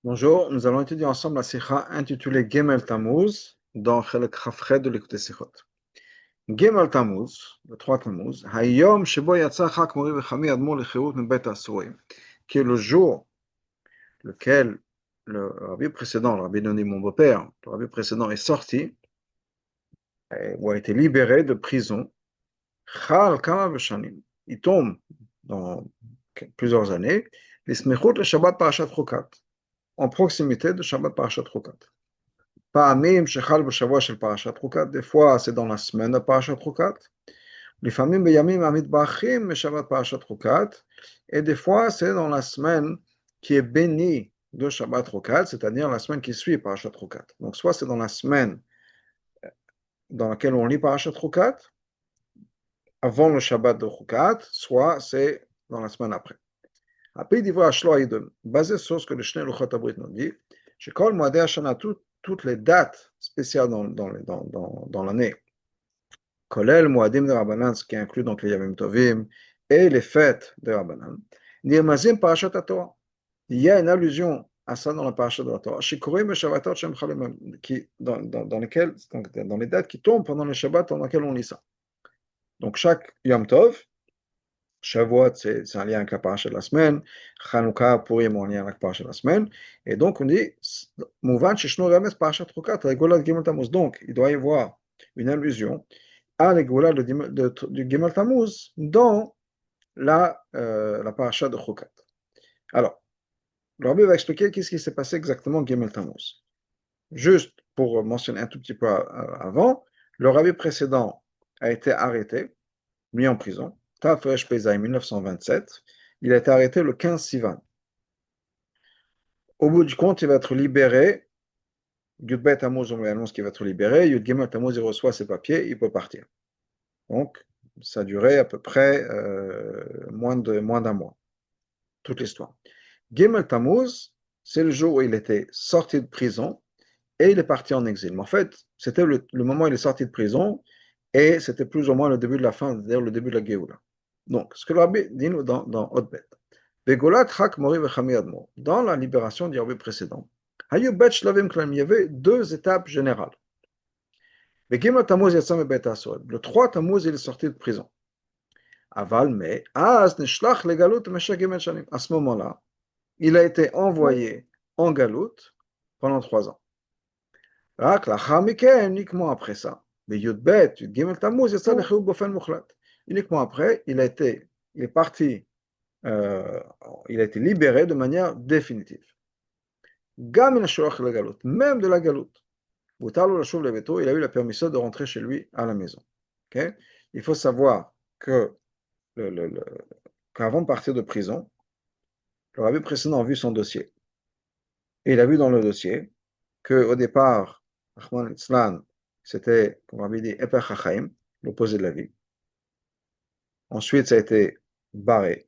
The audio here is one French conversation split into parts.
Bonjour, nous allons étudier ensemble la sikha intitulée Gemel Tammuz dans Chelek Chafred de l'écouter Sikhot. Gemel Tammuz, le 3 Tammuz, Hayom Shebo Yatsa Chak Mori Vechami Admor Lechirut Mbet Asurim, qui est le jour lequel le rabbi précédent, le rabbi Noni, mon beau-père, le rabbi précédent est sorti ou a été libéré de prison. Chal Kama Veshanim, il tombe dans plusieurs années, l'Ismechut le Shabbat Parashat Chukat, en proximité de Shabbat Parashat Chukat. פעמים שחל בשבוע של פרשת חוקת, des fois c'est dans la semaine de פרשת חוקת, לפעמים בימים המתברכים משבת פרשת חוקת, et des fois c'est dans la semaine qui est bénie de Shabbat Chokat, c'est-à-dire la semaine qui suit Parashat Chokat. Donc soit c'est dans la semaine dans laquelle on lit Parashat Chokat, avant le Shabbat de Chokat, soit c'est dans la semaine après. Après, il dit, basé sur ce que le Shnei Luchot Abrit nous dit, Shekol Moadei Hashana, toutes les dates spéciales dans l'année, Kolel Moadim de Rabbanan, ce qui inclut donc les Yamim Tovim et les fêtes de Rabbanan, Nirmazim Parashat Torah. Il y a une allusion à ça dans la Parashat de la Torah, Shikorim et Shabbatot Shem Chalim, dans lesquelles, dans les dates qui tombent pendant le Shabbat dans lesquelles on lit ça. Donc chaque Yom Tov, Shavuot, c'est un lien avec la paracha de la semaine. Chanukah, Purim, un lien avec la paracha de la semaine. Et donc, on dit, Mouvan, Shishno Remes, Parashat Chukat, Regola Gimel Tammuz. Donc, il doit y avoir une allusion à Regola du Gimel Tammuz dans la paracha de Chukat. Alors, le Rabbi va expliquer qu'est-ce qui s'est passé exactement Gimel Tammuz. Juste pour mentionner un tout petit peu avant, le Rabbi précédent a été arrêté, mis en prison. Tafresh Pesach 1927, il a été arrêté le 15 Sivan. Au bout du compte, il va être libéré. Yudbet Tammuz, on lui annonce qu'il va être libéré. Yud Gimel Tammuz, il reçoit ses papiers, il peut partir. Donc, ça a duré à peu près moins d'un mois, toute l'histoire. Gimel Tammuz, c'est le jour où il était sorti de prison et il est parti en exil. Mais en fait, c'était le moment où il est sorti de prison et c'était plus ou moins le début de la fin, c'est-à-dire le début de la Géoula. Donc, ce que le Rabbi dit dans Hotbet, dans la libération du Rabbi précédent, il y avait deux étapes générales. Le 3 Tammuz, il est sorti de prison. Aval, mais, à ce moment-là, il a été envoyé en galoute pendant 3 ans. Uniquement après ça, uniquement après, il est parti, il a été libéré de manière définitive. Même de la galoute. Il a eu la permission de rentrer chez lui à la maison. Okay? Il faut savoir que qu'avant de partir de prison, le rabbi précédent a vu son dossier. Et il a vu dans le dossier qu'au départ, Rahman Islam, c'était, comme on avait dit, Eper Chachaim, l'opposé de la vie. Ensuite, ça a été barré.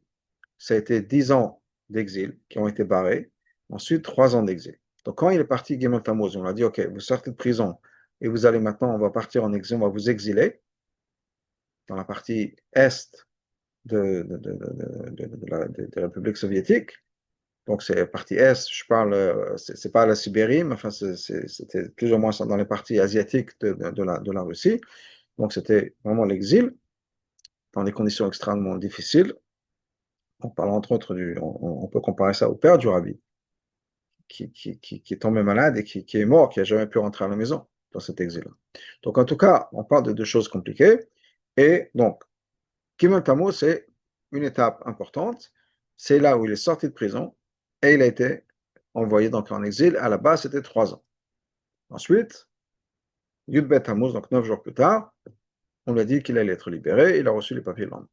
Ça a été 10 ans d'exil qui ont été barrés. Ensuite, 3 ans d'exil. Donc, quand il est parti Gimel Tammuz, on a dit, OK, vous sortez de prison et vous allez maintenant, on va partir en exil, on va vous exiler dans la partie est de la République soviétique. Donc, c'est la partie est, je parle, c'est pas la Sibérie, mais enfin, c'était plus ou moins dans les parties asiatiques de la Russie. Donc, c'était vraiment l'exil dans des conditions extrêmement difficiles. On parle entre autres on peut comparer ça au père du rabbi, qui est tombé malade et qui est mort, qui n'a jamais pu rentrer à la maison dans cet exil-là. Donc, en tout cas, on parle de deux choses compliquées. Et donc, Gimel Tammuz, c'est une étape importante. C'est là où il est sorti de prison et il a été envoyé donc en exil. À la base, c'était 3 ans. Ensuite, Yudbet Tammuz, donc 9 jours plus tard, on lui a dit qu'il allait être libéré. Il a reçu les papiers le lendemain.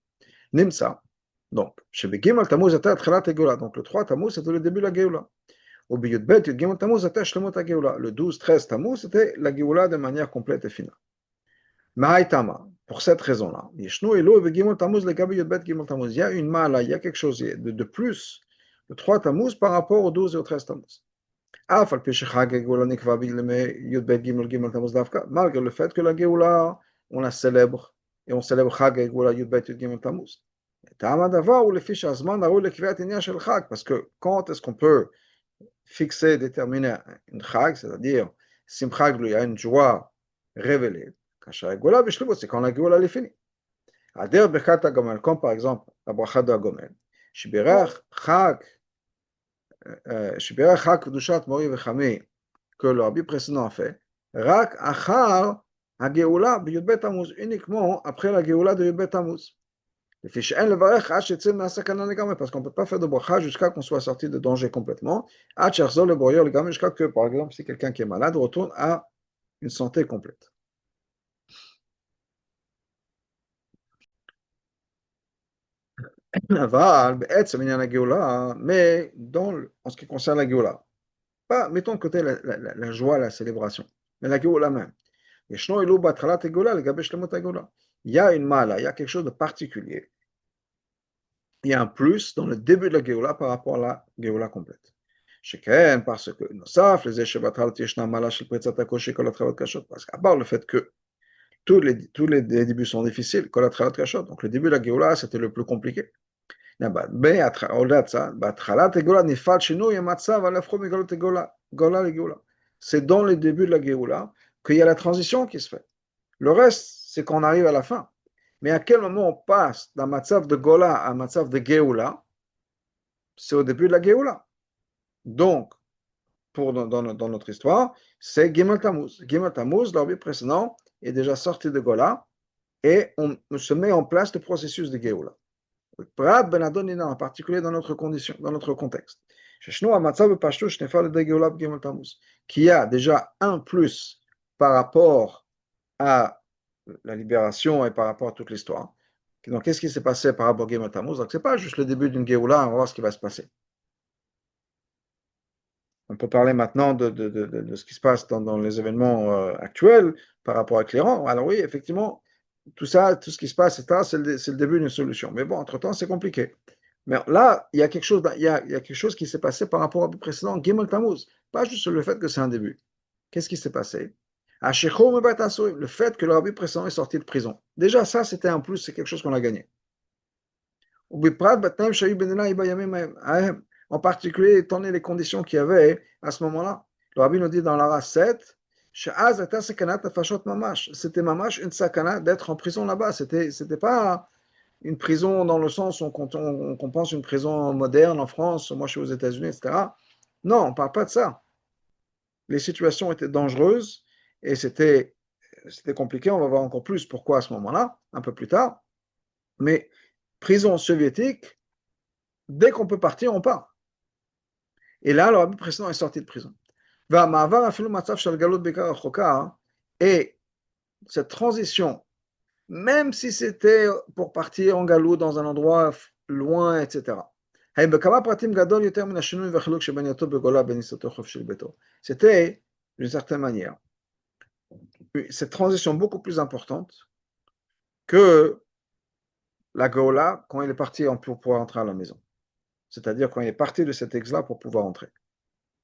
Nimsa. Donc, chez Gimel Tammuz, c'était Atchelat Geoula. Donc, le 3 Tammuz, c'était le début de la Geoula. Au Yudbet, Gimel Tammuz, c'était Shlemot Geoula. Le 12-13 Tammuz, c'était la Geoula de manière complète et finale. Mahaitama, pour cette raison-là, il y a une mala, il y a quelque chose de plus, le 3 Tammuz par rapport au 12 et au 13 Tammuz. Malgré le fait que la Géoula, on la célèbre, et on célèbre Chag Géoula Yudbet Yud Gimel Tammuz. Parce que quand est-ce qu'on peut fixer, déterminer une chag, c'est-à-dire simcha gluya, une joie révélée. C'est quand la Géoula est finie. Ader Birkat HaGomel, comme par exemple la bracha de HaGomel. Shibirach Chak Kedushat Mori Vechami, que le rabbi précédent a fait. Rak Achar HaGeoula B'Yudbet Tammuz, uniquement après la Géoula de Yudbet Tammuz. Parce qu'on ne peut pas faire de bracha jusqu'à qu'on soit sorti de danger complètement. Jusqu'à que, par exemple, si quelqu'un qui est malade retourne à une santé complète. Mais en ce qui concerne la Géoula, pas, mettons de côté la joie, la célébration, mais la Géoula même. Il y a une mala, il y a quelque chose de particulier. Il y a un plus dans le début de la Géoula par rapport à la Géoula complète. Chacun, parce que, parce qu'à part le fait que tous les débuts sont difficiles, donc le début de la Géoula, c'était le plus compliqué. au-delà de ça, c'est dans le début de la Géoula qu'il y a la transition qui se fait. Le reste, c'est qu'on arrive à la fin. Mais à quel moment on passe d'un matzav de Gola à un matzav de Géoula? C'est au début de la Géoula. Donc, dans notre histoire, c'est Gimel Tammuz. Gimel Tammuz, l'orbi précédent, est déjà sorti de Gola et on se met en place le processus de Géoula. En particulier dans notre condition, dans notre contexte. Qui a déjà un plus par rapport à la libération et par rapport à toute l'histoire. Donc, qu'est-ce qui s'est passé par rapport à Gimel Tammuz? Donc, ce n'est pas juste le début d'une Géoula, on va voir ce qui va se passer. On peut parler maintenant de ce qui se passe dans les événements actuels par rapport à l'Iran. Alors oui, effectivement, tout ça, tout ce qui se passe, etc., c'est le début d'une solution. Mais bon, entre-temps, c'est compliqué. Mais là, il y a quelque chose qui s'est passé par rapport au précédent, Gimel Tammuz. Pas juste le fait que c'est un début. Qu'est-ce qui s'est passé? Le fait que le rabbi précédent est sorti de prison. Déjà, ça, c'était un plus, c'est quelque chose qu'on a gagné. En particulier, étant donné les conditions qu'il y avait à ce moment-là. Le rabbi nous dit dans l'Ara 7, c'était mamash une sakana d'être en prison là-bas. C'était pas une prison dans le sens où on pense une prison moderne en France, moi je suis aux États-Unis, etc. Non, on ne parle pas de ça. Les situations étaient dangereuses et c'était compliqué. On va voir encore plus pourquoi à ce moment-là, un peu plus tard. Mais prison soviétique, dès qu'on peut partir, on part. Et là, le rabbi précédent est sorti de prison. Et cette transition, même si c'était pour partir en galou dans un endroit loin, etc. C'était, d'une certaine manière, cette transition beaucoup plus importante que la Gola quand il est parti pour pouvoir entrer à la maison. C'est-à-dire quand il est parti de cet exil-là pour pouvoir entrer.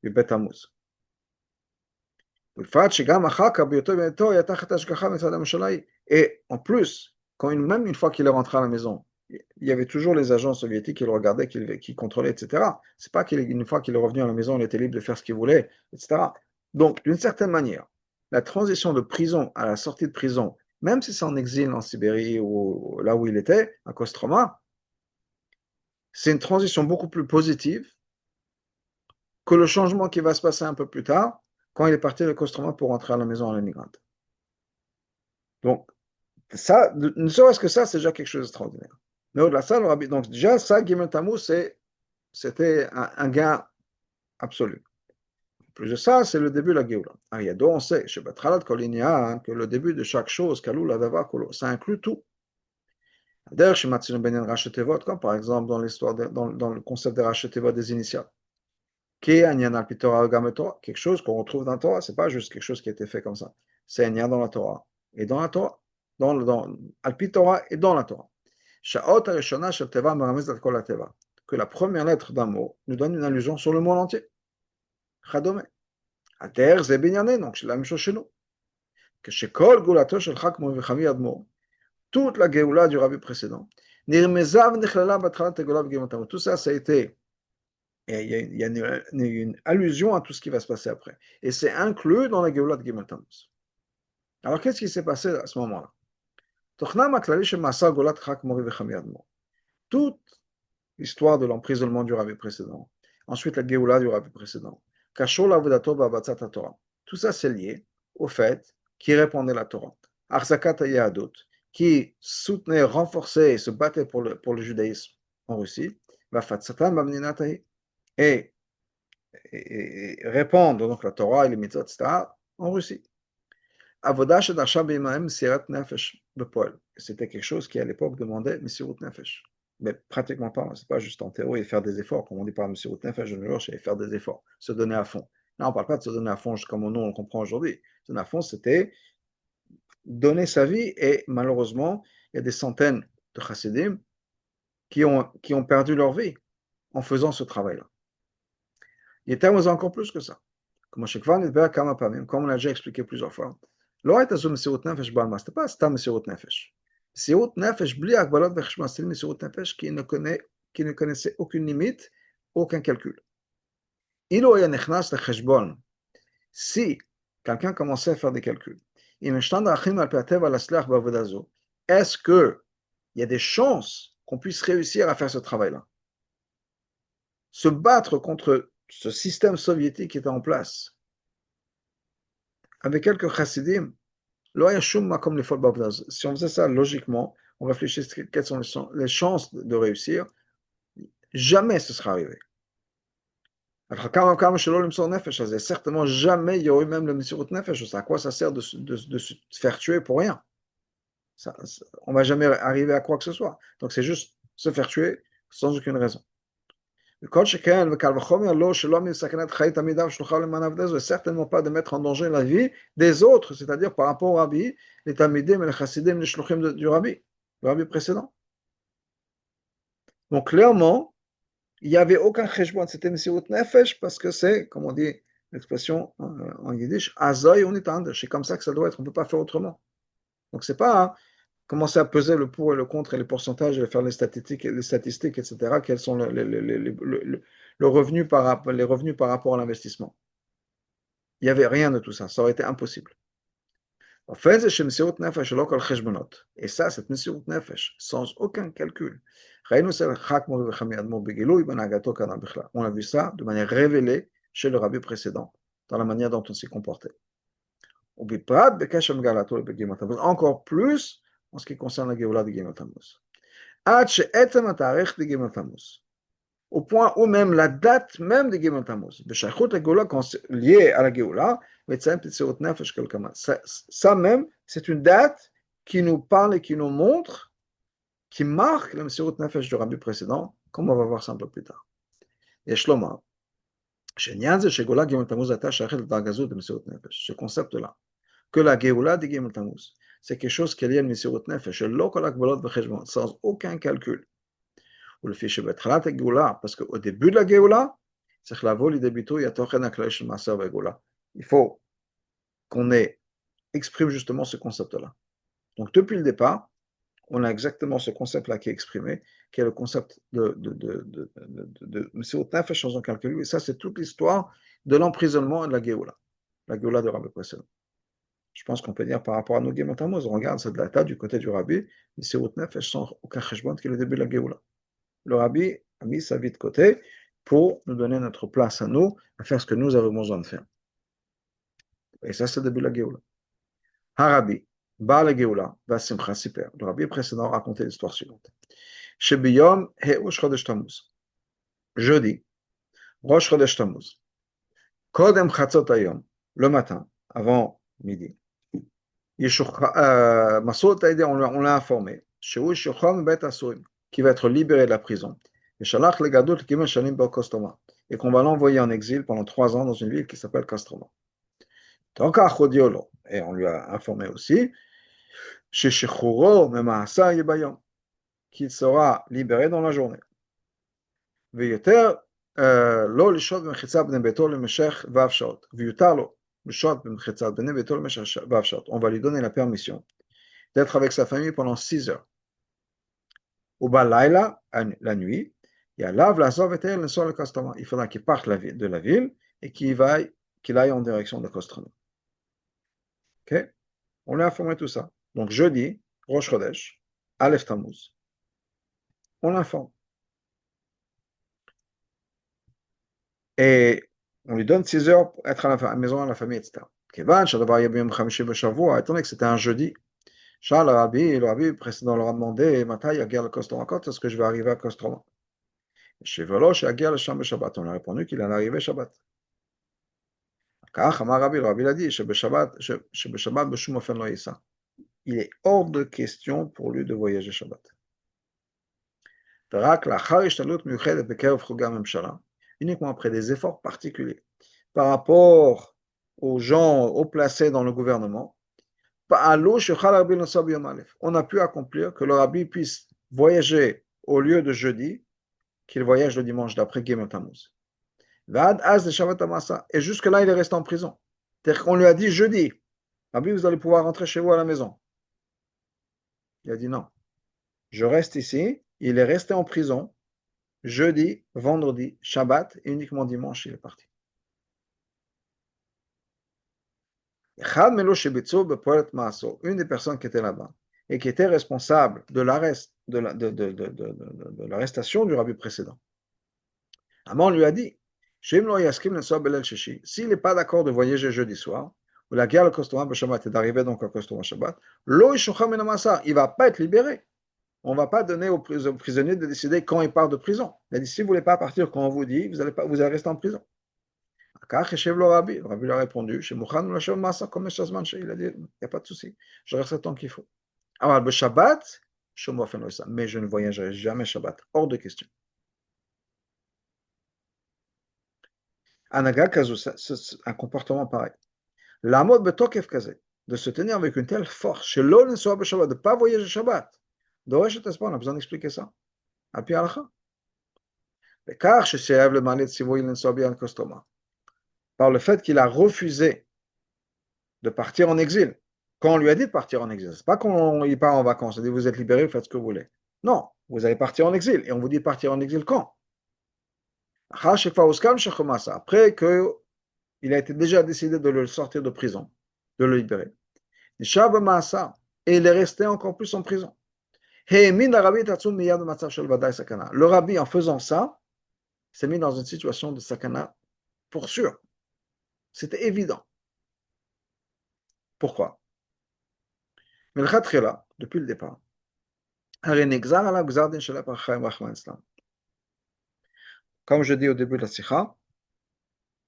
Du Bet Tammuz. Et en plus, même une fois qu'il est rentré à la maison, il y avait toujours les agents soviétiques qui le regardaient, qui contrôlaient, etc. C'est pas qu'une fois qu'il est revenu à la maison, il était libre de faire ce qu'il voulait, etc. Donc, d'une certaine manière, la transition de prison à la sortie de prison, même si c'est en exil en Sibérie ou là où il était, à Kostroma, c'est une transition beaucoup plus positive que le changement qui va se passer un peu plus tard, quand il est parti de Kostroma pour rentrer à la maison à l'immigrante. Donc, ça, ne serait-ce que ça, c'est déjà quelque chose d'extraordinaire. Mais au-delà de ça, le rabbi, donc déjà, ça, Gimel Tammuz, c'était un gain absolu. En plus de ça, c'est le début de la Géoula. Ariado, on sait, chez Batralat Kolinia, que le début de chaque chose, Kalou, Ladava, Kolo, ça inclut tout. D'ailleurs, chez Matzino Benyan Rachetevot, comme par exemple dans l'histoire, dans le concept de Rachetevot des initiales. Qui est un al Pitora Torah, quelque chose qu'on retrouve dans la Torah, c'est pas juste quelque chose qui a été fait comme ça. C'est un yan dans la Torah. Et dans la Torah, al Pitora et dans la Torah. Sha'ot Arishona Shel Teva Meramez Al Kol Teva. Que la première lettre d'un mot nous donne une allusion sur le monde entier. Chadome. Ater Ze Binyané, donc c'est la même chose chez nous. Que chez Kol Gulato Shel Chak Movichami Admo, toute la Géoula du rabbi précédent, Nirmezav Nechlala Batchalat Tegolav Gimel Tammuz. Tout ça, ça a été Et il y a une allusion à tout ce qui va se passer après. Et c'est inclus dans la Géoula de Gimel Tammuz. Alors, qu'est-ce qui s'est passé à ce moment-là? Toute l'histoire de l'emprisonnement du rabbi précédent, ensuite la Géoula du rabbi précédent, tout ça c'est lié au fait qu'il répandait la Torah. Arzakat Yahadut, qui soutenait, renforçait et se battait pour le judaïsme en Russie, et, et répandre donc la Torah et les mitzvot, etc., en Russie. C'était quelque chose qui à l'époque demandait Messirut Nefesh. Mais pratiquement pas, c'est pas juste en théorie et faire des efforts, comme on dit par Messirut Nefesh de nos jours, c'est faire des efforts, se donner à fond. Là, on ne parle pas de se donner à fond comme nous on le comprend aujourd'hui. Se donner à fond, c'était donner sa vie, et malheureusement, il y a des centaines de chassidim qui ont perdu leur vie en faisant ce travail-là. Il y a encore plus que ça. Comme on l'a déjà expliqué plusieurs fois. לא הייתה זו מסירות נפש בעל מה, c'était pas סתם מסירות נפש. מסירות נפש בלי הגבלות וחשבון, c'est une מסירות נפש qui ne connaissait aucune limite, aucun calcul. אילו היה נכנס לחשבון, si quelqu'un commençait à faire des calculs, אם ישנן דרכים על פי הטבע להצליח בעבודה זו, est-ce qu'il y a des chances qu'on puisse réussir à faire ce travail-là? Se battre contre ce système soviétique qui était en place, avec quelques chassidim, si on faisait ça logiquement, on réfléchissait quelles sont les chances de réussir, jamais ce sera arrivé. Certainement jamais il y aurait eu même le Messirut Nefesh. À quoi ça sert de se faire tuer pour rien? On ne va jamais arriver à quoi que ce soit. Donc c'est juste se faire tuer sans aucune raison. Certainement pas de mettre en danger la vie des autres, c'est-à-dire par rapport au rabbi, les talmidim et les chassidim, les shluchim du rabbi, le rabbi précédent. Donc clairement, il n'y avait aucun cheshbon, c'était Messirut Nefesh, parce que c'est, comme on dit l'expression en yiddish, azoy unitander, c'est comme ça que ça doit être, on ne peut pas faire autrement. Donc c'est pas commencer à peser le pour et le contre et les pourcentages et faire les statistiques, etc. Quels sont les revenus par rapport à l'investissement. Il n'y avait rien de tout ça. Ça aurait été impossible. En fait, c'est chez Messirut Nefesh, et ça, c'est Messirut Nefesh, sans aucun calcul. On a vu ça de manière révélée chez le rabbi précédent, dans la manière dont on s'est comporté. Encore plus en ce qui concerne la Géoula de Gimel Tammuz. Au point où même la date même de Gimel Tammuz, liée à la Géoula, ça même, c'est une date qui nous parle et qui nous montre, qui marque le Messirut Nefesh du rabbi précédent, comme on va voir ça un peu plus tard. Et Shlomo, ce concept-là, que la Géoula de Gimel Tammuz, c'est quelque chose qui est lié à Messirut Nefesh, sans aucun calcul. Ou le fichier Betchalat et Géoula, parce qu'au début de la Géoula, il faut qu'on exprime justement ce concept-là. Donc depuis le départ, on a exactement ce concept-là qui est exprimé, qui est le concept de Messirut Nefesh sans aucun calcul. Et ça, c'est toute l'histoire de l'emprisonnement et de la Géoula de Rabbi précédent. Je pense qu'on peut dire par rapport à nos Gimel Tammuz, on regarde cette data du côté du Rabbi, Messirut Nefesh sans aucun cheshbon qui est le début de la Géoula. Le Rabbi a mis sa vie de côté pour nous donner notre place à nous, à faire ce que nous avons besoin de faire. Et ça, c'est le début de la Géoula. Harabi, Baal Géoula, Vasimcha Siper. Le Rabbi précédent racontait l'histoire suivante. Shebiyom He'ush Chodesh Tammuz. Jeudi, Rosh Chodesh Tammuz. Kodem Chatzot Hayom, le matin, avant midi. Masoud Taïdé, on l'a informé. Shehu Shocham Bet Asurim, qui va être libéré de la prison. Et Shalach le Gadol Kimen Shalim Bo Kostoma. Et qu'on va l'envoyer en exil pendant 3 ans dans une ville qui s'appelle Kostroma. Et on lui a informé aussi qu'il sera libéré dans la journée. On va lui donner la permission d'être avec sa famille pendant 6 heures. La nuit, Il faudra qu'il parte de la ville et qu'il aille en direction de Kostroma. Ok? On lui a informé tout ça. Donc jeudi, Rosh Chodesh, Aleph Tammuz, on l'informe. Et on lui donne 6 heures pour être à la maison, à la famille, etc. Étant donné que c'était un jeudi, le rabbi précédent leur a demandé, Matai Yagir le Kostroma, quand est-ce que je vais arriver à Kostroma? On a répondu qu'il allait arriver Shabbat. Car le rabbi l'a dit, il est hors de question pour lui de voyager Shabbat. Uniquement après des efforts particuliers par rapport aux gens haut placés dans le gouvernement, on a pu accomplir que le rabbi puisse voyager au lieu de jeudi, qu'il voyage le dimanche d'après Gimel Tammuz. Et jusque-là, il est resté en prison. C'est-à-dire qu'on lui a dit jeudi, rabbi, vous allez pouvoir rentrer chez vous à la maison. Il a dit non, je reste ici. Il est resté en prison jeudi, vendredi, Shabbat, et uniquement dimanche, il est parti. Une des personnes qui était là-bas et qui était responsable de l'arrestation du rabbi précédent. Amon lui a dit, s'il n'est pas d'accord de voyager jeudi soir, ou la guerre le Kostroma Shabbat est d'arriver donc à Kostroma Shabbat, il ne va pas être libéré. On ne va pas donner aux prisonniers de décider quand il part de prison. Il a dit, si vous ne voulez pas partir quand on vous dit, vous allez rester en prison. Le rabbi lui a répondu, il a dit, il n'y a pas de souci, je reste le temps qu'il faut. Alors, le Shabbat, mais je ne voyagerai jamais Shabbat, hors de question. Anaga Kazu, c'est un comportement pareil. La mode betokef kazé, de se tenir avec une telle force, chez l'on ne soit pas Shabbat, de ne pas voyager Shabbat. Doresh et on a besoin d'expliquer ça. À Pi Alacha. Car chez Sheev le Malet Sivoy ne soit bien Kostoma. Par le fait qu'il a refusé de partir en exil. Quand on lui a dit de partir en exil, c'est pas quand il part en vacances, on dit vous êtes libéré, vous faites ce que vous voulez. Non, vous allez partir en exil. Et on vous dit de partir en exil quand? Après qu'il a été déjà décidé de le sortir de prison, de le libérer. Et il est resté encore plus en prison. Le rabbi, en faisant ça, s'est mis dans une situation de sakana pour sûr. C'était évident. Pourquoi? Depuis le départ, comme je dis au début de la sikha,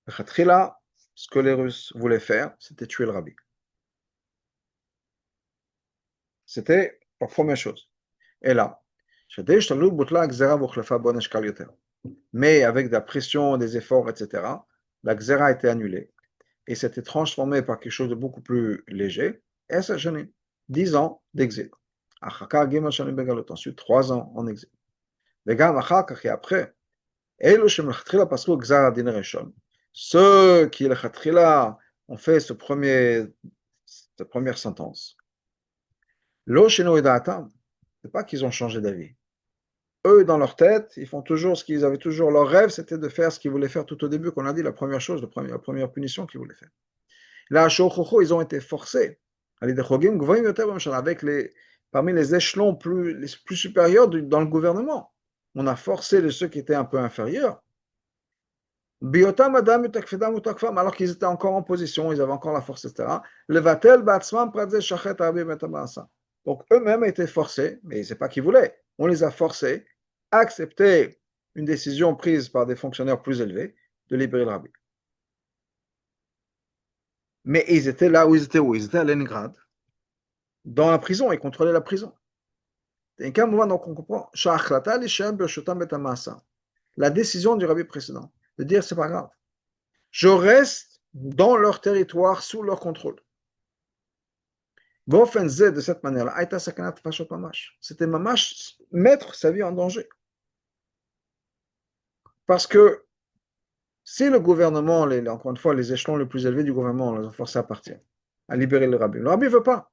ce que les Russes voulaient faire, c'était tuer le rabbi. C'était la première chose. Et là, mais avec de la pression, des efforts, etc., la xéra a été annulée et s'était transformée par quelque chose de beaucoup plus léger. Et ça, 10 ans d'exil. Ensuite, 3 ans en exil. Et après, ceux qui ont fait cette première sentence, c'est pas qu'ils ont changé d'avis. Eux, dans leur tête, ils font toujours ce qu'ils avaient toujours. Leur rêve, c'était de faire ce qu'ils voulaient faire tout au début, qu'on a dit, la première chose, la première punition qu'ils voulaient faire. Là, ils ont été forcés, avec parmi les échelons plus supérieurs dans le gouvernement. On a forcé ceux qui étaient un peu inférieurs. Alors qu'ils étaient encore en position, ils avaient encore la force, etc. Donc eux-mêmes étaient forcés, mais ce n'est pas qu'ils voulaient. On les a forcés à accepter une décision prise par des fonctionnaires plus élevés de libérer le rabbi. Mais ils étaient là où ils étaient où? Ils étaient à Leningrad, dans la prison, ils contrôlaient la prison. Et à un moment, donc on comprend, la décision du rabbi précédent, de dire c'est pas grave. Je reste dans leur territoire, sous leur contrôle. De cette manière-là, c'était mamash, mettre sa vie en danger. Parce que si le gouvernement, encore une fois, les échelons les plus élevés du gouvernement, on les a forcés à partir, à libérer le rabbi. Le rabbi ne veut pas.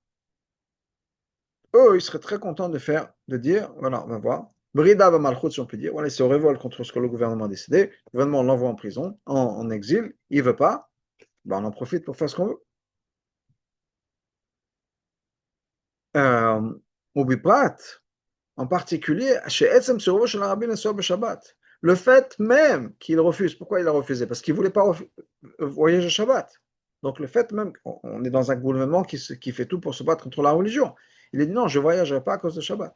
Eux, ils seraient très contents de dire, voilà, on va voir, Brida Malchut, si on peut dire, voilà, il se révolte contre ce que le gouvernement a décidé. Le gouvernement l'envoie en prison, en exil, il ne veut pas, ben on en profite pour faire ce qu'on veut. Au Biprat, en particulier, chez Etzem Surovo chez l'Arabie Nesor Shabbat. Le fait même qu'il refuse, pourquoi il a refusé? Parce qu'il ne voulait pas voyager Shabbat. Donc le fait même, on est dans un gouvernement qui fait tout pour se battre contre la religion. Il a dit non, je ne voyagerai pas à cause de Shabbat.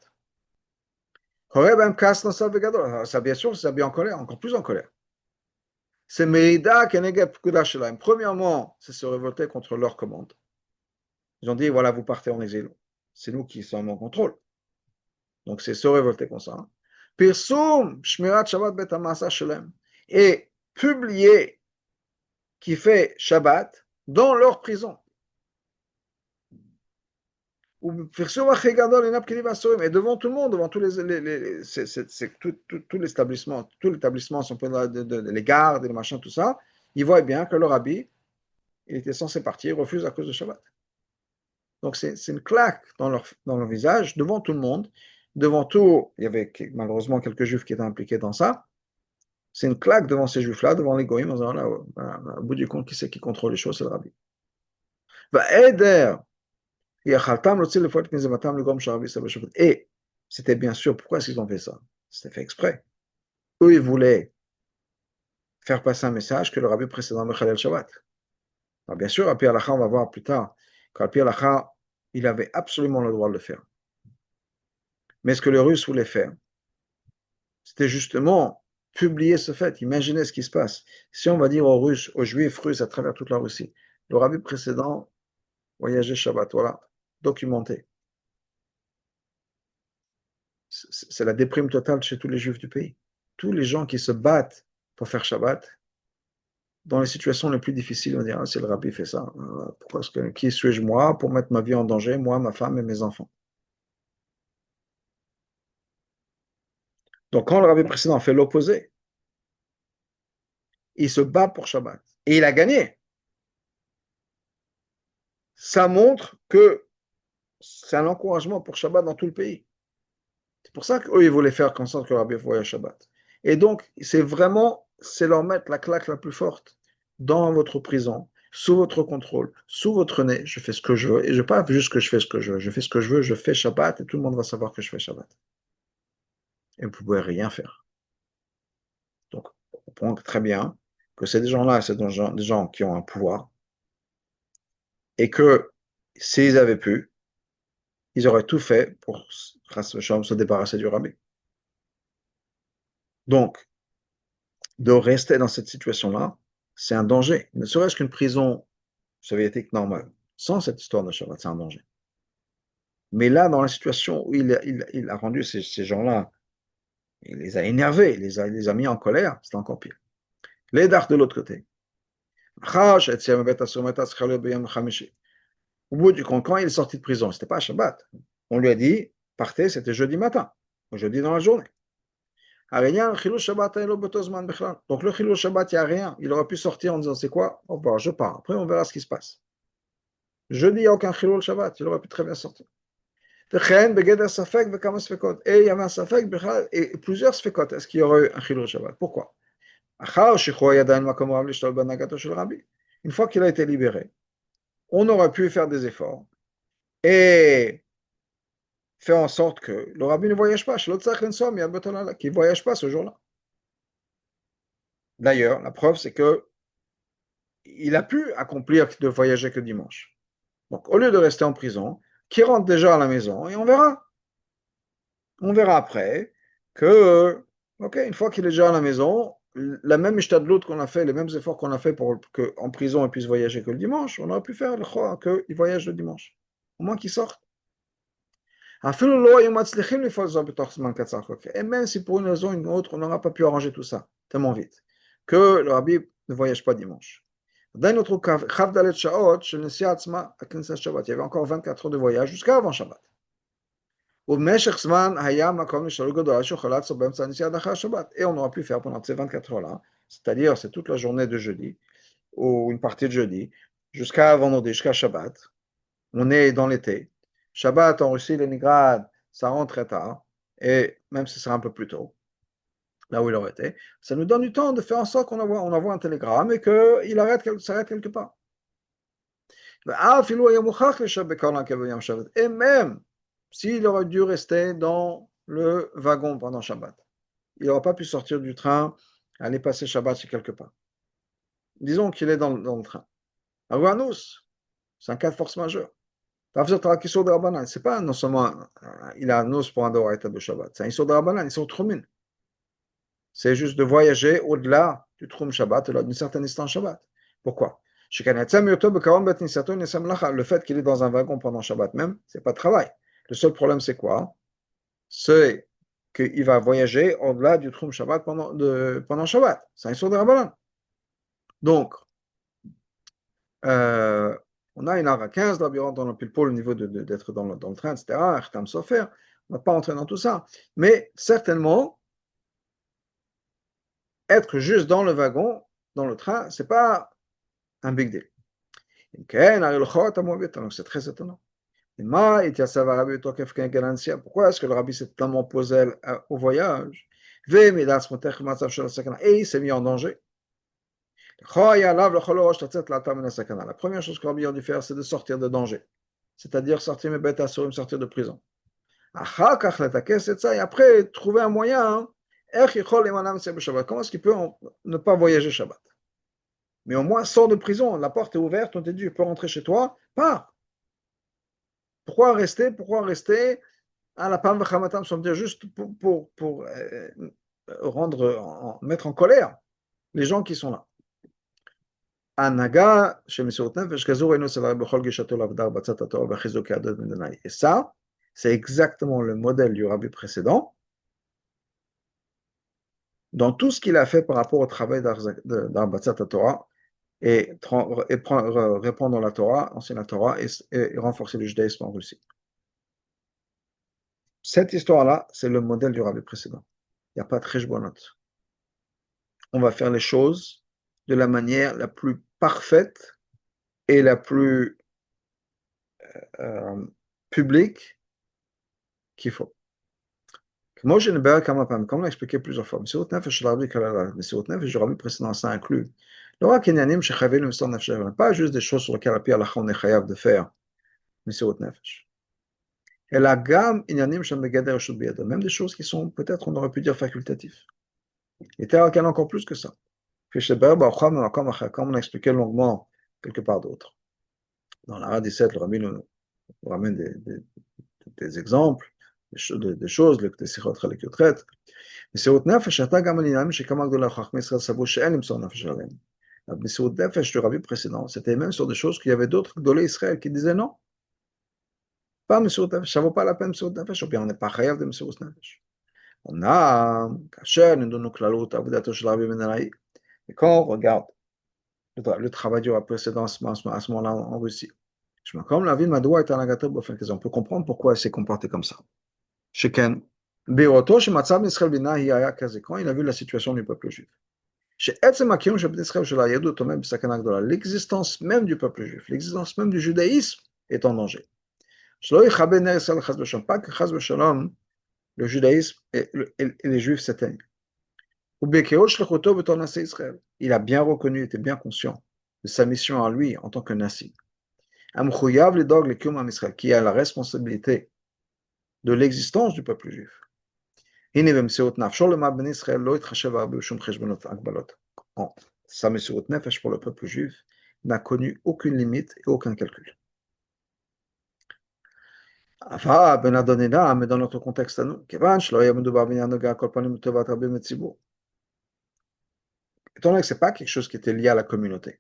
Ça, bien sûr, ça bien en colère, encore plus en colère. C'est Meida Keneged Pkuda Shelaim. Premièrement, c'est se révolter contre leur commande. Ils ont dit voilà, vous partez en exil. C'est nous qui sommes en contrôle. Donc c'est se révolter contre ça. Pirsum Shmirat Shabbat Bet Amasa Shelem. Et publier qui fait Shabbat dans leur prison. Et devant tout le monde, devant tous tout l'établissement, si on peut les gardes, les machins, tout ça, ils voient bien que le rabbi, il était censé partir, il refuse à cause de Shabbat. Donc c'est une claque dans leur visage, devant tout le monde, devant tout, il y avait malheureusement quelques juifs qui étaient impliqués dans ça, c'est une claque devant ces juifs-là, devant les goïms, en disant là, au bout du compte, qui c'est qui contrôle les choses, c'est le rabbi. Et c'était bien sûr, pourquoi est-ce qu'ils ont fait ça? C'était fait exprès. Eux, ils voulaient faire passer un message que le rabbi précédent le Khalel Shabbat. Alors, bien sûr, à Pi Halacha, on va voir plus tard, qu'à Pi Halacha, il avait absolument le droit de le faire. Mais ce que les Russes voulaient faire, c'était justement publier ce fait. Imaginez ce qui se passe. Si on va dire aux Russes, aux Juifs russes à travers toute la Russie, le rabbi précédent voyageait Shabbat, voilà, documenté. C'est la déprime totale chez tous les Juifs du pays. Tous les gens qui se battent pour faire Shabbat, dans les situations les plus difficiles, on dirait, ah, si le rabbi fait ça, pourquoi qui suis-je moi pour mettre ma vie en danger, moi, ma femme et mes enfants? Donc quand le rabbi précédent fait l'opposé, il se bat pour Shabbat. Et il a gagné. Ça montre que c'est un encouragement pour Shabbat dans tout le pays. C'est pour ça qu'eux, ils voulaient faire en sorte que le rabbi voyage Shabbat. Et donc, c'est leur mettre la claque la plus forte dans votre prison, sous votre contrôle, sous votre nez. Je fais ce que je veux. Et je ne pas juste que je fais ce que je veux. Je fais ce que je veux, je fais Shabbat et tout le monde va savoir que je fais Shabbat. Et vous ne pouvez rien faire. Donc, on comprend très bien que ces gens-là, c'est des gens qui ont un pouvoir et que s'ils avaient pu, ils auraient tout fait pour se débarrasser du rabbi. Donc, de rester dans cette situation-là, c'est un danger. Ne serait-ce qu'une prison soviétique normale, sans cette histoire de Shabbat, c'est un danger. Mais là, dans la situation où il a rendu ces gens-là, il les a énervés, il les a mis en colère, c'est encore pire. Les dards de l'autre côté. Au bout du compte, quand il est sorti de prison, c'était pas à Shabbat. On lui a dit, partez, c'était jeudi matin, ou jeudi dans la journée. Donc le Chilou Shabbat, il n'y a rien. Il aurait pu sortir en disant, c'est quoi? Oh, bah, je pars. Après, on verra ce qui se passe. Jeudi, il n'y a aucun Chilou Shabbat. Il aurait pu très bien sortir. Et il y avait un Safek et plusieurs Sfekot. Est-ce qu'il y aurait eu un Chilou Shabbat? Pourquoi? Une fois qu'il a été libéré, on aurait pu faire des efforts et faire en sorte que le rabbi ne voyage pas, qu'il ne voyage pas ce jour-là. D'ailleurs, la preuve, c'est que il a pu accomplir de voyager que dimanche. Donc, au lieu de rester en prison, qu'il rentre déjà à la maison et on verra. On verra après que, ok, une fois qu'il est déjà à la maison, la même l'autre qu'on a fait, les mêmes efforts qu'on a fait pour qu'en prison il puisse voyager que le dimanche, on aurait pu faire qu'il voyage le dimanche. Au moins qu'il sorte. Et même si pour une raison ou une autre, on n'aura pas pu arranger tout ça tellement vite, que le rabbi ne voyage pas dimanche. D'un autre cas, il y avait encore 24 heures de voyage jusqu'à avant Shabbat. Et on aura pu faire pendant ces 24 heures-là, c'est-à-dire c'est toute la journée de jeudi, ou une partie de jeudi, jusqu'à vendredi, jusqu'à Shabbat. On est dans l'été. Shabbat en Russie, Leningrad, ça rentre très tard. et même si ce sera un peu plus tôt, là où il aurait été, ça nous donne du temps de faire en sorte qu'on envoie un télégramme et qu'il s'arrête quelque part. Et même s'il aurait dû rester dans le wagon pendant Shabbat, il n'aurait pas pu sortir du train, aller passer Shabbat chez quelque part. Disons qu'il est dans le train. Aguanus, c'est un cas de force majeure. C'est pas non seulement il a un os pour un Doraita de Shabbat, c'est un Isod Rabbanan, ils sont Trumin. C'est juste de voyager au-delà du Trum Shabbat, d'une certaine distance Shabbat. Pourquoi? Le fait qu'il est dans un wagon pendant Shabbat même, c'est pas de travail. Le seul problème, c'est quoi? C'est qu'il va voyager au-delà du Trum Shabbat pendant Shabbat. C'est un Isod Rabbanan. Donc, on a une heure à 15, là, on a pile poil au niveau d'être dans le train, etc. Akhtam Sofer, on ne va pas entrer dans tout ça. Mais certainement, être juste dans le wagon, dans le train, ce n'est pas un big deal. Donc c'est très étonnant. Pourquoi est-ce que le rabbi s'est tellement posé au voyage? Et il s'est mis en danger. La première chose que Rabbi a dû faire, c'est de sortir de danger. C'est-à-dire sortir mes bêtes à Surim, sortir de prison. Et après, trouver un moyen. Comment est-ce qu'il peut ne pas voyager Shabbat? Mais au moins, sors de prison, la porte est ouverte, on t'a dit, tu peux rentrer chez toi, pars. Pourquoi rester à la Pam Vachamatam, sans dire juste pour mettre en colère les gens qui sont là. Et ça, c'est exactement le modèle du rabbi précédent dans tout ce qu'il a fait par rapport au travail d'Arbatzat Torah et répandre la Torah, enseigner la Torah et renforcer le judaïsme en Russie. Cette histoire-là, c'est le modèle du rabbi précédent. Il n'y a pas de cheshbonot. On va faire les choses de la manière la plus parfaite et la plus publique qu'il faut. Comme on l'a expliqué plusieurs fois, le rabbi précédent, ça inclut pas juste des choses sur lesquelles on est chayav de faire, même des choses qui sont peut-être, on aurait pu dire, facultatives. Et tel encore plus que ça. Comme on a expliqué longuement quelque part d'autre. Dans la 17, le rabbi nous ramène des exemples, des choses, des sichot chalek מסירות נפש הייתה גם על עניינים שכמה גדולי חכמי ישראל סברו שאין למסור נפש עליהם. מסירות נפש du rabbi précédent, c'était même sur des choses qu'il y avait d'autres גדולי Israël qui disaient non, pas מסירות נפש, ça vaut pas la peine מסירות נפש, ou bien on n'est pas חייב de מסירות נפש. אומנם, כאשר נדונו כללות עבודתו של רבי מנהלאי, et quand on regarde le travail du rabbi précédent à ce moment-là en Russie, comme la ville מדוע הייתה הנהגתו באופן כזה, on peut comprendre pourquoi il s'est comporté comme ça. שכן בראותו שמצב ישראל בנאי היה כזה, quand il a vu la situation du peuple juif. שעצם הקיום של בני ישראל ושל היהדות עומד בסכנה גדולה, l'existence même du peuple juif, l'existence même du judaïsme est en danger. שלא יכבה נר ישראל חס ושלום, pas que חס ושלום, le judaïsme et les juifs s'éteignent. ובהיכרות שליחותו בתור נשיא ישראל, il a bien reconnu, était bien conscient de sa mission à lui en tant que nasi. המחויב לדאוג לקיום עם ישראל, qui a la responsabilité de l'existence du peuple juif. הנה במסירות נפשו למען בני ישראל לא התחשב הרבה בשום חשבונות והגבלות. Sa מסירות נפש pour le peuple juif n'a connu aucune limite et aucun calcul. אבל בין אדוננה, mais dans notre contexte à nous, כיוון שלא היה מדובר בעניין נוגע כל פנים לטובת רבים מהציבור. Étant donné que ce n'est pas quelque chose qui était lié à la communauté,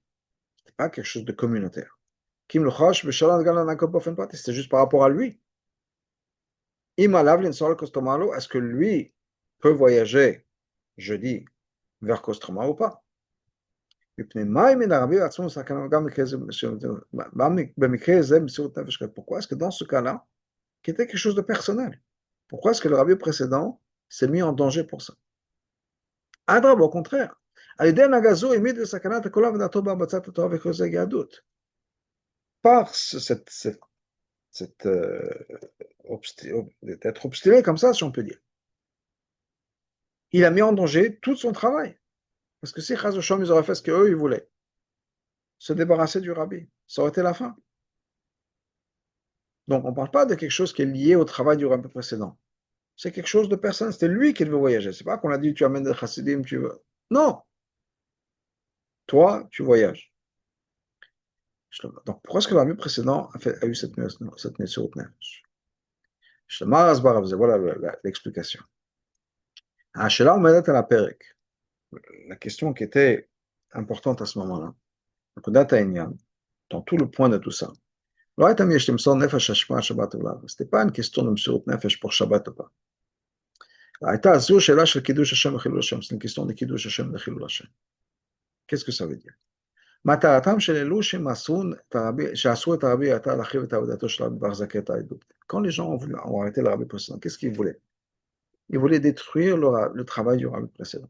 ce n'est pas quelque chose de communautaire. Kim le chosh b'shalom galan nakop באופן פרטי, c'est juste par rapport à lui. Est-ce que lui peut voyager jeudi vers Kostroma ou pas? Pourquoi est-ce que dans ce cas-là, qui était quelque chose de personnel, pourquoi est-ce que le rabbi précédent s'est mis en danger pour ça? Au contraire, par d'être obstiné comme ça, si on peut dire. il a mis en danger tout son travail. Parce que si Chaz V'Shalom, ils auraient fait ce qu'eux, ils voulaient, se débarrasser du rabbi, ça aurait été la fin. Donc, on ne parle pas de quelque chose qui est lié au travail du rabbi précédent. C'est quelque chose de personnel. C'était lui qui veut voyager. C'est pas qu'on a dit tu amènes des chassidim, tu veux. Non, toi, tu voyages. Donc, pourquoi est-ce que le rabbi précédent a eu cette Messirut Nefesh? Voilà l'explication. השאלה עומדת על הפרק. La question qui était importante à ce moment-là, נקודת העניין, dans tout le point de tout ça, לא הייתה מי יש למסור נפש השפעה שבת ולאו. C'était pas une question de מסירות נפש pour שבת ou pas. הייתה זו שאלה של קידוש השם וחילול השם, c'est une question de קידוש השם וחילול השם. Qu'est-ce que ça veut dire? מטרתם של אלו שעשו את הרבי הייתה להחריב את עבודתו של הרבי בהחזקת את העדות. Quand les gens ont arrêté le rabbi précédent, qu'est-ce qu'ils voulaient? Ils voulaient détruire le travail du rabbi précédent.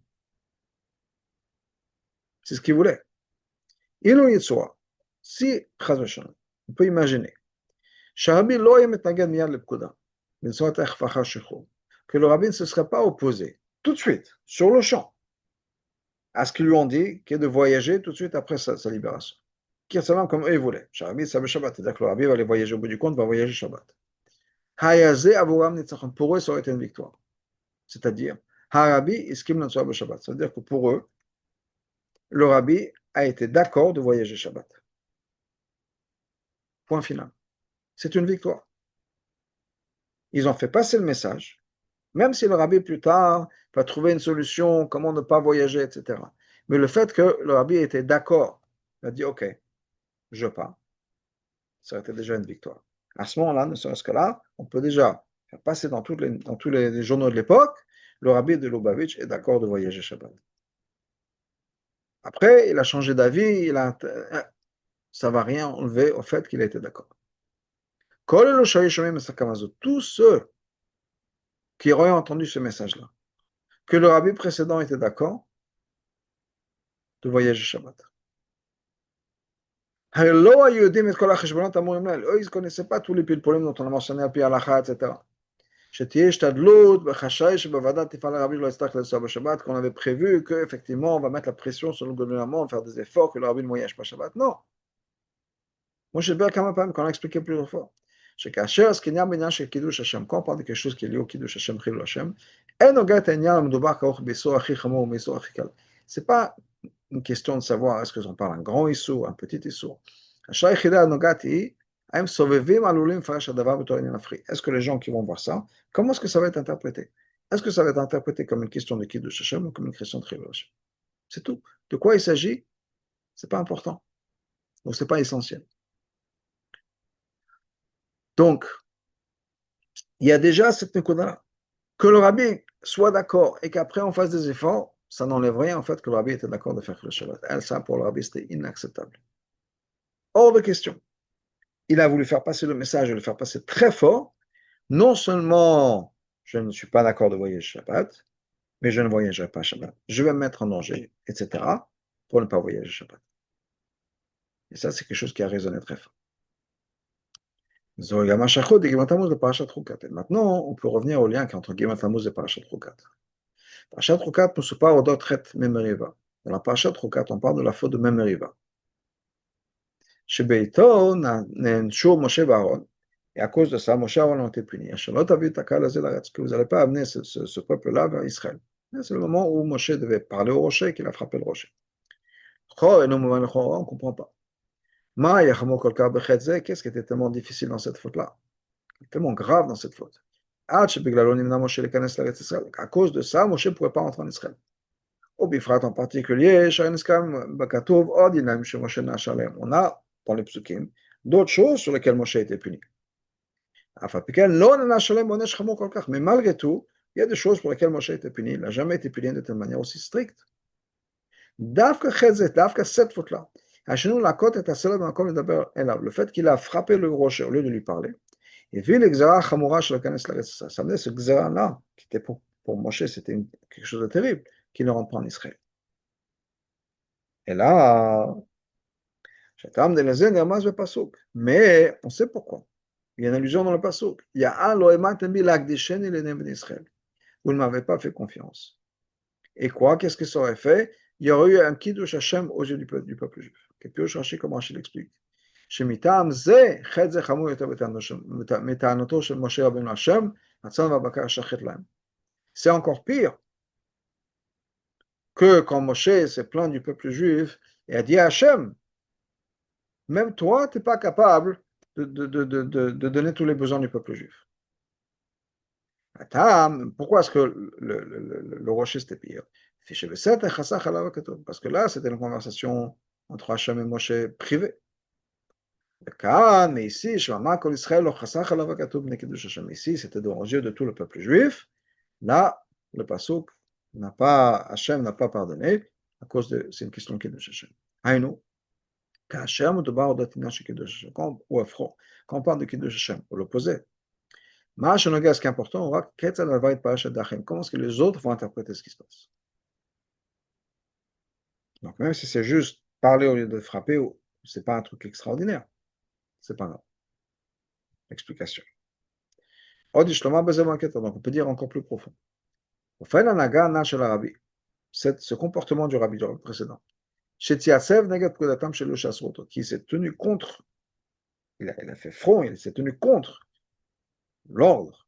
C'est ce qu'ils voulaient. אילו יצורה, si, חס ושלום, on peut imaginer, שהרבי לא יהיה מתנגד מיד לפקודה, בנצורת ההכפחה שחרור, que le rabbi ne se serait pas opposé, tout de suite, sur le champ, à ce qu'ils lui ont dit, qui est de voyager tout de suite après sa libération. Kirsalam comme eux ils voulaient. Rabbi ça Shabbat, c'est-à-dire que le rabbi va aller voyager au bout du compte, va voyager Shabbat. Hayazé avoram nitzachon, pour eux ça aurait été une victoire. C'est-à-dire, Harabi iskim l'ansoa Shabbat. C'est-à-dire que pour eux, le rabbi a été d'accord de voyager Shabbat. Point final. C'est une victoire. Ils ont fait passer le message, même si le rabbi plus tard va trouver une solution, comment ne pas voyager, etc. Mais le fait que le rabbi était d'accord, il a dit ok, je pars, ça aurait été déjà une victoire. À ce moment-là, ne serait-ce que là, on peut déjà faire passer dans tous les journaux de l'époque, le rabbi de Lubavitch est d'accord de voyager Shabbat. Après, il a changé d'avis, ça ne va rien enlever au fait qu'il a été d'accord. Tous ceux qui auraient entendu ce message-là, que le rabbi précédent était d'accord de voyager Shabbat. Eux, ils ne connaissaient pas tous les pilpolim dont on a mentionné à Pialacha, etc. Qu'on avait prévu qu'effectivement on va mettre la pression sur le gouvernement, faire des efforts, que le rabbi ne voyage pas Shabbat. Non. Moi, je sais bien quand même qu'on a expliqué plusieurs fois. Quand on parle de quelque chose qui est lié au Kiddush Hashem, Chilul Hashem, c'est pas une question de savoir est-ce qu'on parle un grand issur, un petit issur. Est-ce que les gens qui vont voir ça, comment est-ce que ça va être interprété? Est-ce que ça va être interprété comme une question de Kiddush Hashem ou comme une question de Chilul Hashem? C'est tout. De quoi il s'agit? C'est pas important. Donc c'est pas essentiel. Donc, il y a déjà cette nekuda. Que le rabbi soit d'accord et qu'après on fasse des efforts, ça n'enlève rien en fait que le rabbi était d'accord de faire le Shabbat. Ça, pour le rabbi, c'était inacceptable. Hors de question. Il a voulu faire passer le message et le faire passer très fort. Non seulement je ne suis pas d'accord de voyager Shabbat, mais je ne voyagerai pas Shabbat. Je vais me mettre en danger, etc., pour ne pas voyager Shabbat. Et ça, c'est quelque chose qui a résonné très fort. Maintenant, on peut revenir au lien entre Gimat Tammuz et Parashat Chukat. Parashat Chukat ne se parle d'autres Memeriva. Dans la Parashat Chukat, on parle de la faute de Memeriva. Chez Beito, Nenshur Moshe Aaron, et à cause de ça, Moshe Aaron a été puni. Que vous n'allez pas amener ce peuple-là vers Israël. C'est le moment où Moshe devait parler au rocher qu'il a frappé le rocher. On ne comprend pas. Qu'est-ce qui était tellement difficile dans cette faute-là? Tellement grave dans cette faute. À cause de ça, Moshe ne pouvait pas rentrer en Israël. Au Bifrat en particulier, on a dans les psukim d'autres choses sur lesquelles Moshe a été puni. Mais malgré tout, il y a des choses pour lesquelles Moshe a été puni. Il n'a jamais été puni de telle manière aussi stricte. Davka cette faute-là. Le fait qu'il a frappé le rocher au lieu de lui parler, et vu l'exara chamoura chez le Kanes Laretz, ça venait ce xara-là, qui était pour Moshe, c'était quelque chose de terrible, qu'il ne rentre pas en Israël. Et là, mais on sait pourquoi. Il y a une allusion dans le pasuk. Il y a un loémat Israël. Vous ne m'avez pas fait confiance. Et quoi? Qu'est-ce que ça aurait fait? Il y aurait eu un kiddush Hashem aux yeux du peuple juif. Et puis Rashi, comme Rashi l'explique. שמטעם זה, חטא זה חמור יותר מטענתו של משה רבינו להשם, הצאן והבקר שחט להם. C'est encore pire que quand Moshe s'est plaint du peuple juif et a dit à Hachem, même toi, tu n'es pas capable de donner tous les besoins du peuple juif. Pourquoi est-ce que le rocher c'était pire? Parce que là, c'était une conversation entre Hachem et Moshe privée. Mais ici, ici, c'était devant les yeux de tout le peuple juif. Là, le pasuk Hachem n'a pas pardonné à cause de, c'est une question de Kiddush Hashem. Haïnou, כאשר מדובר בדתינה של קידוש השם, ou הפכו, quand on parle de קידוש השם, ou l'opposé. מה שנוגע, ce qui est important, הוא רק כיצד הלווה את פרשת דרכים, comment est-ce que les autres vont interpréter ce qui se passe. Donc même si c'est juste parler au lieu de frapper, c'est pas un truc extraordinaire, c'est pas grave. Explication. עוד השלמה בזה מהקטע, donc on peut dire encore plus profond. אופן ההנהגה הנ"ל של הרבי, ce comportement du rabbi précédent, שתייצב נגד פקודתם של אלו שאסרו אותו, qui s'est tenu contre, il a fait front, il s'est tenu contre l'ordre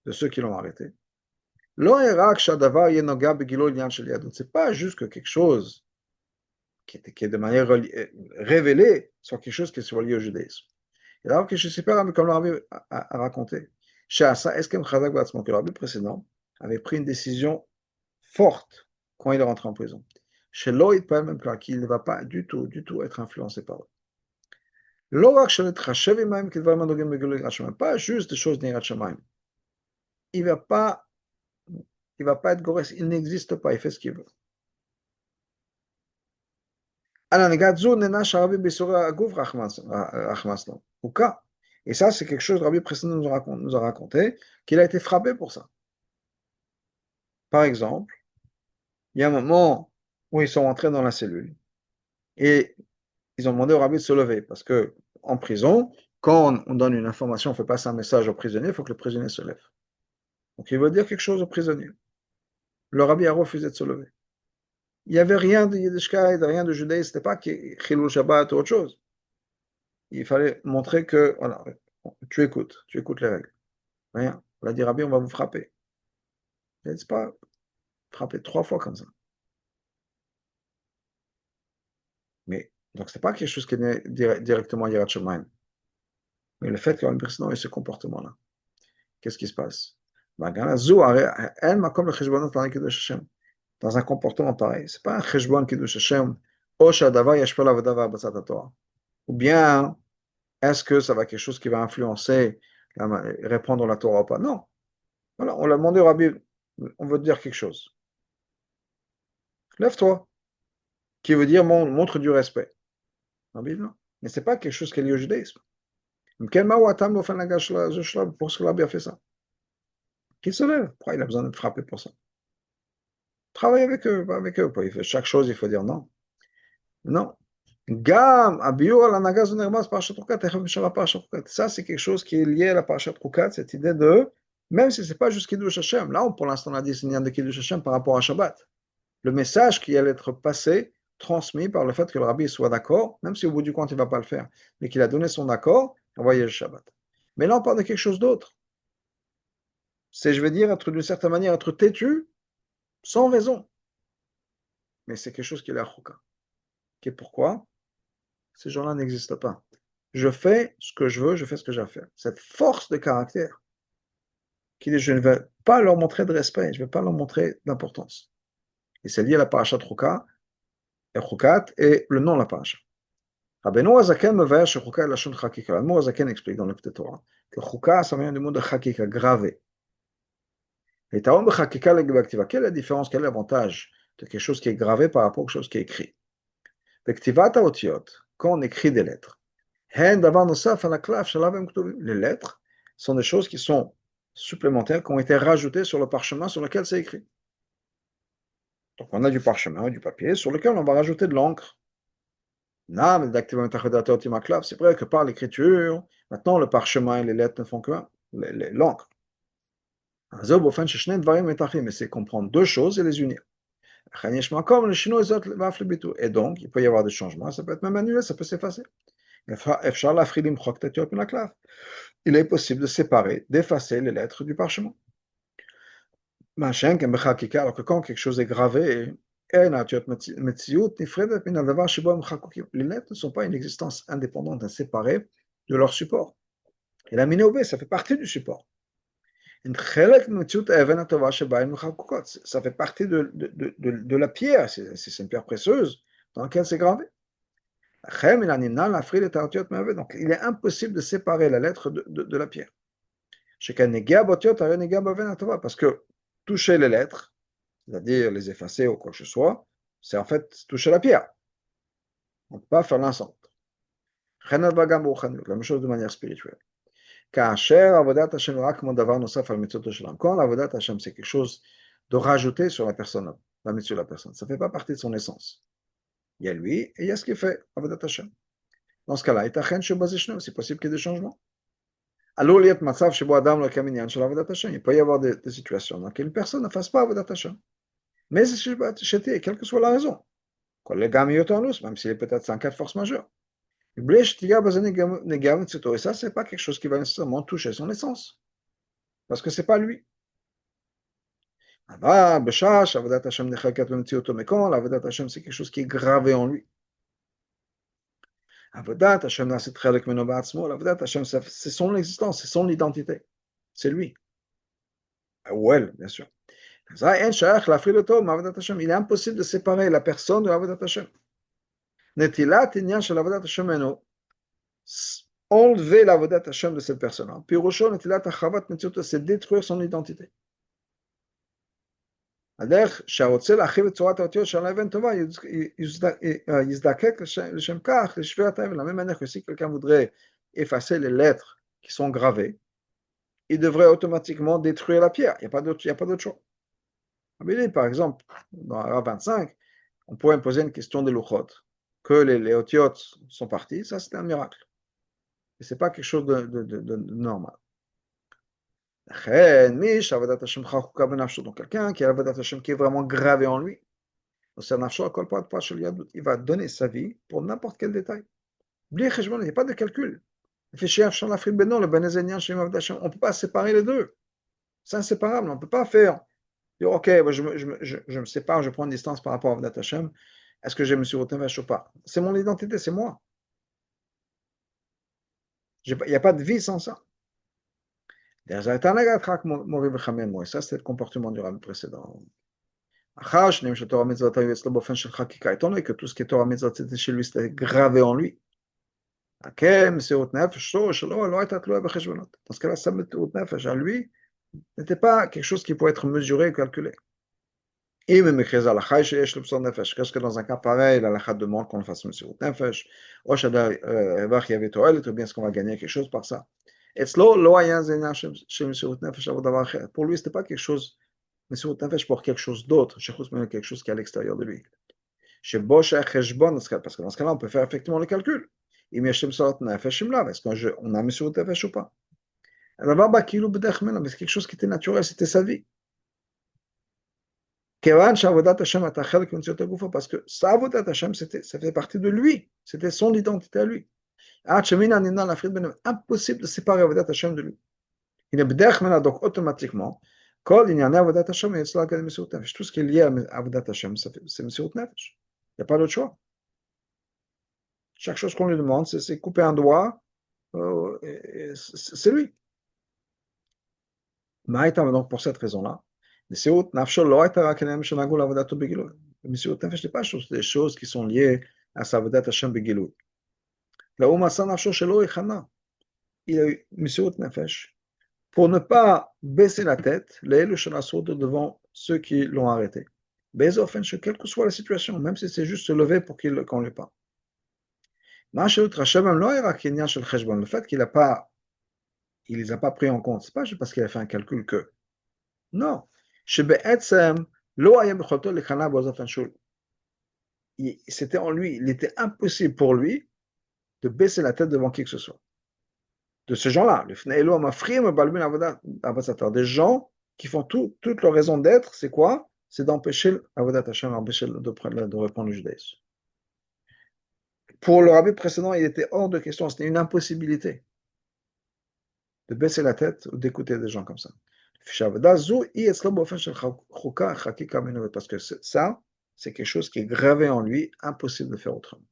de ceux qui l'ont arrêté. לא רק שהדבר יהיה נוגע בגילוי עניין של יהדות, c'est pas juste que quelque chose qui est de manière révélée soit quelque chose qui soit lié au judaïsme. Et alors que je sais pas, comme le rabbi a raconté, est-ce que le rabbi précédent avait pris une décision forte quand il est rentré en prison. Chez Loïd, même qu'il ne va pas du tout être influencé par eux. Pas juste des choses d'Irat Shamayim. Il va pas être Gores, il n'existe pas, il fait ce qu'il veut. Et ça, c'est quelque chose que Rabbi précédent nous a raconté, qu'il a été frappé pour ça. Par exemple, il y a un moment où ils sont rentrés dans la cellule et ils ont demandé au rabbi de se lever parce que en prison, quand on donne une information, on fait passer un message au prisonnier, il faut que le prisonnier se lève. Donc il veut dire quelque chose au prisonnier. Le rabbi a refusé de se lever. Il n'y avait rien de Yiddishkeit, rien de judaïsme, c'était pas Chilul Shabbat ou autre chose. Il fallait montrer que voilà, tu écoutes les règles. Rien. On a dit rabbi, on va vous frapper. C'est pas frapper 3 fois comme ça. Mais donc c'est pas quelque chose qui est né directement Yirat Shamayim. Mais le fait qu'un président ait ce comportement-là, qu'est-ce qui se passe? Dans un comportement pareil, c'est pas un cheshbon kiddush Hashem, ou bien est-ce que ça va quelque chose qui va influencer répondre à la Torah ou pas? Non. Voilà, on l'a demandé au rabbi, on veut te dire quelque chose. Lève-toi, qui veut dire montre du respect. Rabbi, non. Mais c'est pas quelque chose qui est lié au judaïsme. Pour ce que l'Arabie a fait ça. Qu'il se lève. Pourquoi il a besoin d'être frappé pour ça? Travaille avec eux, pas avec eux. Chaque chose, il faut dire non. Non. Ça, c'est quelque chose qui est lié à la Parashat Chukat, cette idée de, même si ce n'est pas juste Kiddush Hashem, là, pour l'instant, on a dit c'est une de Kiddush Hashem par rapport à Shabbat. Le message qui allait être passé, transmis par le fait que le rabbi soit d'accord, même si au bout du compte, il ne va pas le faire, mais qu'il a donné son accord, envoyer le Shabbat. Mais là, on parle de quelque chose d'autre. C'est, je vais dire, être d'une certaine manière, être têtu, sans raison. Mais c'est quelque chose qui est la Chukat. Et pourquoi? Ces gens-là n'existent pas. Je fais ce que je veux, je fais ce que j'ai à faire. Cette force de caractère, qui dit, je ne vais pas leur montrer de respect, je ne vais pas leur montrer d'importance. Et c'est lié à la parashat Chukat et le nom de la parasha. Rabbeinu Azaken me veille chez Chukat et la Shon Chakika. Rabbeinu Azaken explique dans le P'tei Torah que Chukat, ça vient du mot de Chakika, gravé. Et Taom Chakika le quelle est la différence, quel est l'avantage de quelque chose qui est gravé par rapport à quelque chose qui est écrit? Quand on écrit des lettres, les lettres sont des choses qui sont supplémentaires, qui ont été rajoutées sur le parchemin sur lequel c'est écrit. Donc on a du parchemin, du papier, sur lequel on va rajouter de l'encre. C'est vrai que par l'écriture, maintenant le parchemin et les lettres ne font que l'encre. Mais c'est comprendre deux choses et les unir. Et donc, il peut y avoir des changements, ça peut être même annulé, ça peut s'effacer. Il est possible de séparer, d'effacer les lettres du parchemin. Alors que quand quelque chose est gravé, les lettres ne sont pas une existence indépendante, séparée de leur support. Et la minobé, ça fait partie du support. Ça fait partie de la pierre, c'est une pierre précieuse dans laquelle c'est gravé. Donc, il est impossible de séparer la lettre de la pierre. Parce que toucher les lettres, c'est-à-dire les effacer ou quoi que ce soit, c'est en fait toucher la pierre. On ne peut pas faire l'un sans l'autre. La même chose de manière spirituelle. Quand l'avodat Hashem, c'est quelque chose de rajouter sur la personne, la mitzvah de la personne. Ça ne fait pas partie de son essence. Il y a lui et il y a ce qu'il fait, avodat Hashem. Dans ce cas-là, c'est possible qu'il y ait des changements. Il peut y avoir des situations dans lesquelles une personne ne fasse pas avodat Hashem. Mais c'est quelle que soit la raison. Même s'il est peut-être en cas de force majeure. Et ça, c'est pas quelque chose qui va nécessairement toucher son essence. Parce que c'est pas lui. Mais quand l'avodat Hashem, c'est quelque chose qui est gravé en lui. Avodat Hashem, l'avodat Hashem, c'est son existence, c'est son identité. C'est lui. Ou elle, bien sûr. Il est impossible de séparer la personne de l'avodat Hashem. Enlever l'avodat Hashem de cette personne. C'est détruire son identité. הדרך שהרוצה להרחיב את צורת האותיות של האבן טובה, יזדקק לשם כך לשבירת האבן. La même manière que si quelqu'un voudrait effacer les lettres qui sont gravées, il devrait automatiquement détruire la pierre. Il n'y a pas d'autre choix. Par exemple, dans la 25, on pourrait imposer une question de luchot, que les otiotes sont partis, ça c'est un miracle. Et ce n'est pas quelque chose de normal. Donc quelqu'un qui a l'avodat Hashem qui est vraiment gravé en lui, il va donner sa vie pour n'importe quel détail. Il n'y a pas de calcul. On ne peut pas séparer les deux. C'est inséparable. On ne peut pas faire. Dire, ok, je me sépare, je prends une distance par rapport à Avodat Hashem. Est-ce que j'ai M. Nefesh ou pas? C'est mon identité, c'est moi. Il n'y a pas de vie sans ça. Ça, c'est le comportement du rabbi précédent. Étant donné que tout ce qui est Torah Mitzvot, c'était chez lui, c'était gravé en lui. Dans ce cas-là, sa Mesirat Nefesh à lui n'était pas quelque chose qui pouvait être mesuré ou calculé. Qu'est-ce que dans un cas pareil, la halakha demande qu'on fasse Mesirat Nefesh, ou bien est-ce qu'on va gagner quelque chose par ça? Pour lui, ce n'était pas quelque chose, Mesirat Nefesh pour quelque chose d'autre, quelque chose qui est à l'extérieur de lui. Parce que dans ce cas-là, on peut faire effectivement le calcul. Est-ce qu'on a Mesirat Nefesh ou pas? Mais c'est quelque chose qui était naturel, c'était sa vie. Parce que sa avodat Hashem, ça fait partie de lui, c'était son identité à lui. Impossible de séparer avodat Hashem de lui. Donc automatiquement, tout ce qui est lié à avodat Hashem, c'est Mesirat Nefesh. Il n'y a pas d'autre choix. Chaque chose qu'on lui demande, c'est couper un doigt, c'est lui. Donc pour cette raison-là, Mesirat Nefesh n'est pas des choses qui sont liées à sa avodat Hashem Begilui. Il a eu Mesirat Nefesh pour ne pas baisser la tête devant ceux qui l'ont arrêté. Quelle que soit la situation, même si c'est juste se lever pour qu'on lui parle. Le fait qu'il ne les a pas pris en compte, ce n'est pas juste parce qu'il a fait un calcul que. Non. C'était en lui, il était impossible pour lui de baisser la tête devant qui que ce soit. De ces gens-là, des gens qui font toute leur raison d'être, c'est quoi? c'est d'empêcher Avodat Hashem, d'empêcher de reprendre le judaïsme. Pour le rabbi précédent, il était hors de question, c'était une impossibilité de baisser la tête ou d'écouter des gens comme ça. Parce que ça, c'est quelque chose qui est gravé en lui, impossible de faire autrement.